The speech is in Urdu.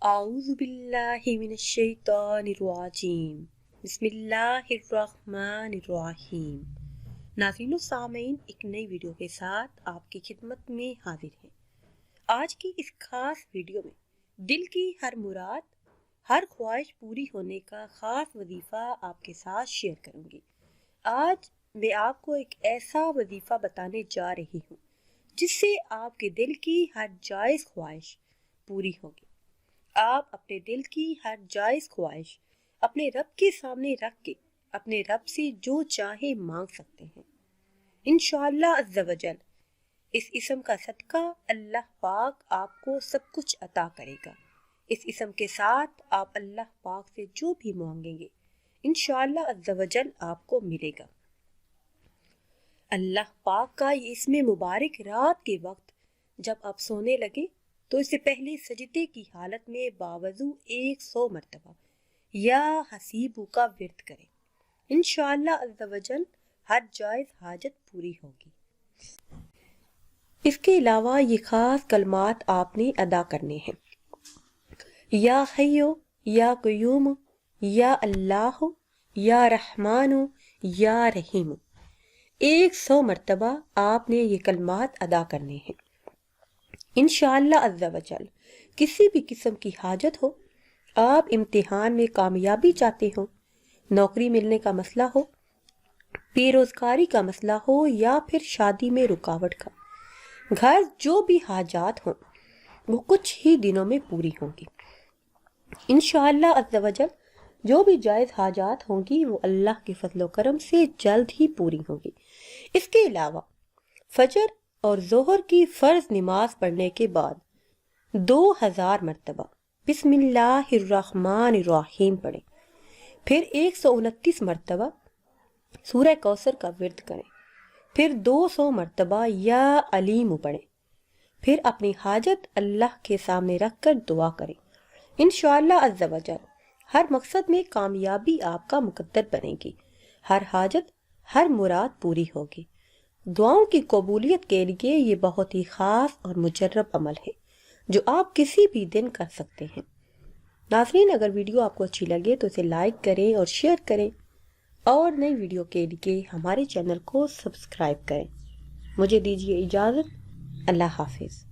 اعوذ باللہ من الشیطان الرجیم بسم اللہ الرحمن الرحیم۔ ناظرین و سامعین، ایک نئی ویڈیو کے ساتھ آپ کی خدمت میں حاضر ہیں۔ آج کی اس خاص ویڈیو میں دل کی ہر مراد، ہر خواہش پوری ہونے کا خاص وظیفہ آپ کے ساتھ شیئر کروں گی۔ آج میں آپ کو ایک ایسا وظیفہ بتانے جا رہی ہوں جس سے آپ کے دل کی ہر جائز خواہش پوری ہوگی۔ آپ اپنے دل کی ہر جائز خواہش اپنے رب کے سامنے رکھ کے اپنے رب سے جو چاہے مانگ سکتے ہیں۔ انشاءاللہ عز و جل اس اسم کا صدقہ اللہ پاک آپ کو سب کچھ عطا کرے گا۔ اس اسم کے ساتھ آپ اللہ پاک سے جو بھی مانگیں گے انشاءاللہ عز و جل آپ کو ملے گا۔ اللہ پاک کا یہ اسم مبارک رات کے وقت جب آپ سونے لگے تو اس سے پہلے سجدے کی حالت میں باوضو 100 مرتبہ یا حسیبو کا ورد کریں۔ انشاءاللہ عز و جل ہر جائز حاجت پوری ہوگی۔ اس کے علاوہ یہ خاص کلمات آپ نے ادا کرنے ہیں۔ یا حیو یا قیوم یا اللہ یا رحمان یا رحیم، 100 مرتبہ آپ نے یہ کلمات ادا کرنے ہیں۔ انشاءاللہ عز و جل کسی بھی قسم کی حاجت ہو، آپ امتحان میں کامیابی چاہتے ہو، نوکری ملنے کا مسئلہ ہو، بے روزگاری کا مسئلہ ہو یا پھر شادی میں رکاوٹ کا، گھر جو بھی حاجات ہوں وہ کچھ ہی دنوں میں پوری ہوں گی۔ انشاءاللہ عز و جل جو بھی جائز حاجات ہوں گی وہ اللہ کے فضل و کرم سے جلد ہی پوری ہوں گی۔ اس کے علاوہ فجر اور ظہر کی فرض نماز پڑھنے کے بعد 2000 مرتبہ بسم اللہ الرحمن الرحیم پڑھیں، پھر 129 مرتبہ سورہ کوثر کا ورد کریں، پھر 200 مرتبہ یا علیم پڑھیں، پھر اپنی حاجت اللہ کے سامنے رکھ کر دعا کریں۔ انشاءاللہ عز و جل ہر مقصد میں کامیابی آپ کا مقدر بنے گی، ہر حاجت ہر مراد پوری ہوگی۔ دعاؤں کی قبولیت کے لیے یہ بہت ہی خاص اور مجرب عمل ہے جو آپ کسی بھی دن کر سکتے ہیں۔ ناظرین، اگر ویڈیو آپ کو اچھی لگے تو اسے لائک کریں اور شیئر کریں، اور نئی ویڈیو کے لیے ہمارے چینل کو سبسکرائب کریں۔ مجھے دیجیے اجازت، اللہ حافظ۔